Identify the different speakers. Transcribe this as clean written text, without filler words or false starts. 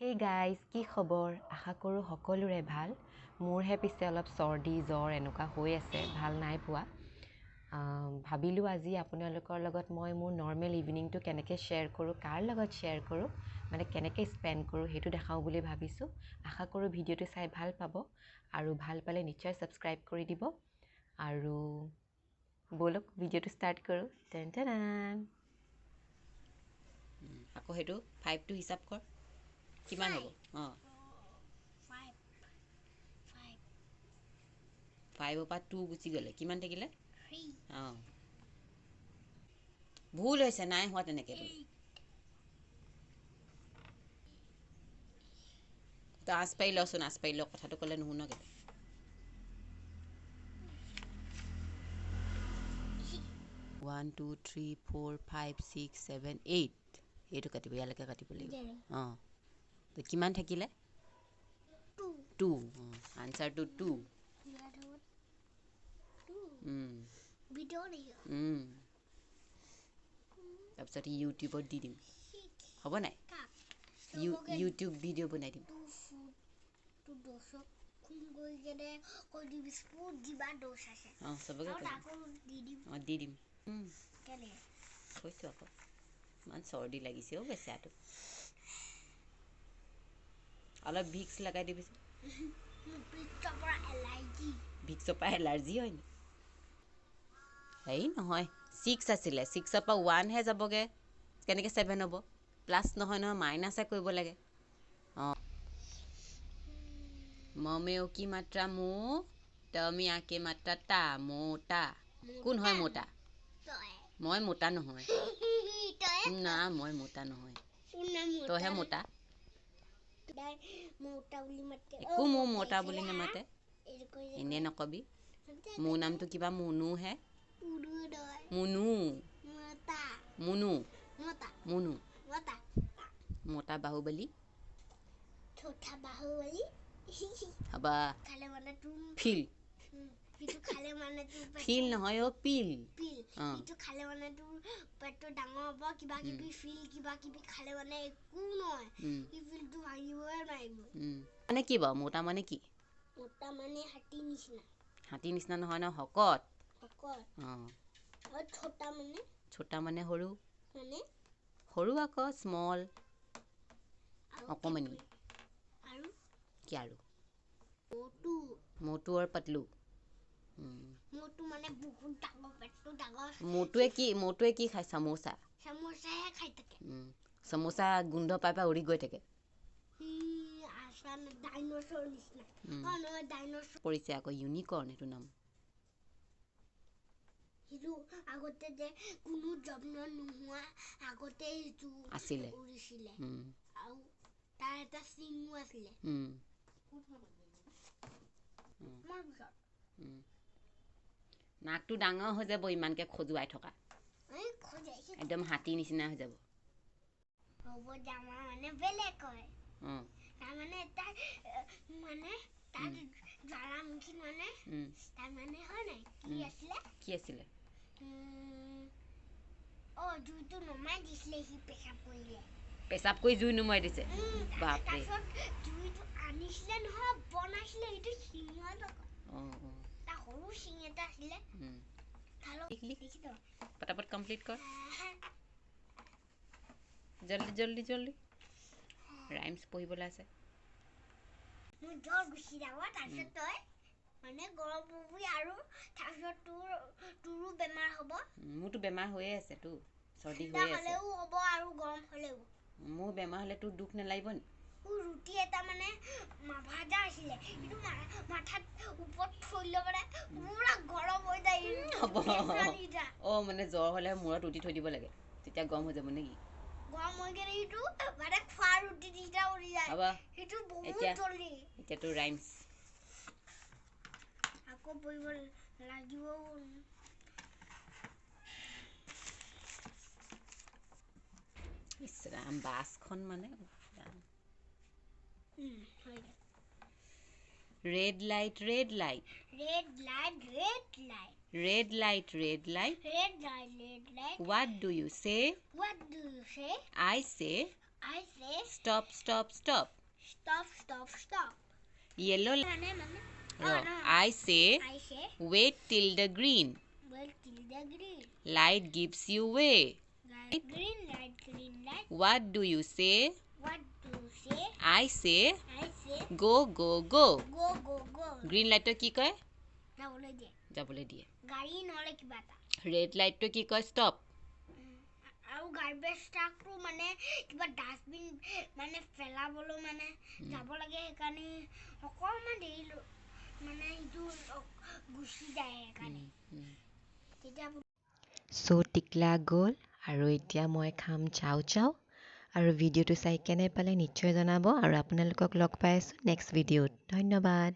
Speaker 1: Hey guys, কি খবৰ? আশা কৰোঁ সকলোৰে ভাল। মোৰহে পিছে অলপ চৰ্দি জ্বৰ এনেকুৱা হৈ আছে, ভাল নাই পোৱা। ভাবিলোঁ আজি আপোনালোকৰ লগত মই মোৰ নৰ্মেল ইভিনিংটো কেনেকৈ শ্বেয়াৰ কৰোঁ, কাৰ লগত শ্বেয়াৰ কৰোঁ, মানে কেনেকৈ স্পেণ্ড কৰোঁ সেইটো দেখাওঁ বুলি ভাবিছোঁ। আশা কৰোঁ ভিডিঅ'টো চাই ভাল পাব আৰু ভাল পালে নিশ্চয় ছাবস্ক্ৰাইব কৰি দিব। আৰু ব'লক ভিডিঅ'টো ষ্টাৰ্ট কৰোঁ। Ten ten. আকৌ সেইটো 5টো হিচাপ কৰ। কিমান হ'ব? অঁ 5ৰ পৰা 2 গুচি গ'লে কিমান থাকিলে? অঁ ভুল হৈছে, নাই হোৱা তেনেকৈ বোলে। তই আঁচ পাৰি লচোন, আঁচ পাৰি ল, কথাটো ক'লে নুশুন কেলে। 1 2 3 4 5 6 7 8 এইটো কাটিব, ইয়ালৈকে কাটিব লাগিব। অঁ তো কিমান থাকিলে? 2। আনচাৰটো 2। তাৰপিছত ইউটিউবত দি দিম, হ'ব নাই? ইউটিউব ভিডিঅ' বনাই দিম। অঁ চবকে অঁ দি দিম। কৈছোঁ আকৌ ইমান চৰ্দি লাগিছে অ' বেচেৰাটো। অলপ ভিক্স লগাই দিবিচোন। ভিক্সৰ পৰা এলাৰ্জি হয় নি? হেৰি নহয়, 6 আছিলে, 6ৰ পৰা 1হে যাবগৈ, কেনেকৈ 7 হ'ব? প্লাছ নহয় নহয়, মাইনাছহে কৰিব লাগে। অঁ মমেও কি মাত্ৰা মো, তমি আকে মাত্ৰা তা, মোটা। কোন হয় মোটা? মই মোটা নহয়। না মই মোটা নহয়, তইহে মোটা। একো মোৰ মোটা বুলি নামাতে, এনেই নকবি। মোৰ নামটো কিবা মুনুহে। মুনু মুনু মুনু মতা বাহুবলী। হাবা ফিল ফিল নহয় অ' পিল। অঁ খালে মানে তোৰ পেটটো ডাঙৰ হ'ব, কিবা কিবি ফিল কিবা কিবি খালে মানে একো নহয়, ফিলটো ভাঙিবই নোৱাৰিব। মানে কি বাৰু মোটা মানে কি? মোটা মানে হাতী নিচিনা। হাতী নিচিনা নহয় ন, শকত। অঁ ছোটা মানে সৰু, সৰু আকৌ স্মল, অকণমানি। কি আৰু? মটু আৰু পতলু। মটুৱে কি খায়? চামোচা। চামোচা গোন্ধ পাই পাই উৰি গৈ থাকে। পৰিছে আকৌ, ইউনিকৰ্ণ এইটো নাম। আগতে যে কোনো যত্ন নোহোৱা আগতে আছিলে, আৰু তাৰ এটা চিঙো আছিলে। নাকটো ডাঙৰ হৈ যাব ইমানকৈ খজুৱাই থকা, একদম হাতী নিচিনা হৈ যাব। হ'ব জামা মানে বেলেগ হয়। তাৰমানে তাৰ মানে তাত জ্বালামুখী মানে তাৰমানে হয় নাই, কি আছিলে? কি আছিলে? অঁ জুইটো নমাই দিছিলে, সি পেচাব কৰিলে। পেচাব কৰি জুই নুমাই দিছে? বাপৰে। জুইটো আনিছিলে নহয়, বনাইছিলে, সেইটো শিঙত আকৌ। অঁ অঁ তাৰ সৰু শিং এটা আছিলে। পটাপট কমপ্লিট কৰ, জল্দি জল্দি জল্দি। ৰাইমছ পঢ়িবলৈ আছে। মোৰ জ্বৰ গুচি যাব, তাৰপিছত তই মানে গৰম পাবি আৰু তাৰপিছত তোৰো বেমাৰ হ'ব। মোৰতো বেমাৰ হৈয়ে আছে, তো চৰ্দি হৈয়ে আছে। হ'লেও হ'ব আৰু গৰম হ'লেও। মোৰ বেমাৰ হ'লে তোৰ দুখ নালাগিব নি? ৰুটি এটা মানে ভাজা আছিলে, কিন্তু মাথাত ওপৰত থৈ লৈ মানে পুৰা গৰম হৈ যায়। অঁ মানে জ্বৰ হ'লে মূৰত ৰুটি থৈ দিব লাগে, তেতিয়া গৰম হৈ যাব নেকি? গৰম হৈ গ'লে সেইটো মানে খোৱা ৰুটি নিচিনা উৰি যায়। হ'ব সেইটো বহুত জল্দি। এতিয়াতো ৰাইমছ আকৌ পঢ়িব লাগিব। ইছ ৰাম, বাছখন মানে red light red light red light red light red light red light red light red light what do you say? What do you say? I চে I say
Speaker 2: Stop, stop, stop.
Speaker 1: stop, stop, stop.
Speaker 2: Yellow.
Speaker 1: No.
Speaker 2: I say
Speaker 1: I say
Speaker 2: wait till the green.
Speaker 1: wait till the green.
Speaker 2: Light gives you way.
Speaker 1: Green light, green light.
Speaker 2: What do you say?
Speaker 1: What do you say?
Speaker 2: I say
Speaker 1: I say
Speaker 2: go, go, go.
Speaker 1: go, go, go.
Speaker 2: Green light to ki koi?
Speaker 1: যাবলৈ দিয়ে
Speaker 2: Jabole diye.
Speaker 1: গাড়ী নহ'লে কিবা এটা
Speaker 2: Red light to ki koi? Stop.
Speaker 1: আৰু garbage ট্ৰাকটো মানে কিবা dustbin মানে পেলাবলৈ মানে যাব লাগে সেইকাৰণে অকণমান দেৰি মানে এইটো গুচি যায় সেইকাৰণে তেতিয়া টিকলা গ'ল আৰু এতিয়া মই খাম চাও চাও আৰু ভিডিঅ'টো চাই কেনে পালে নিশ্চয় জনাব আৰু আপোনালোকক লগ পাই আছোঁ নেক্সট ভিডিঅ'ত ধন্যবাদ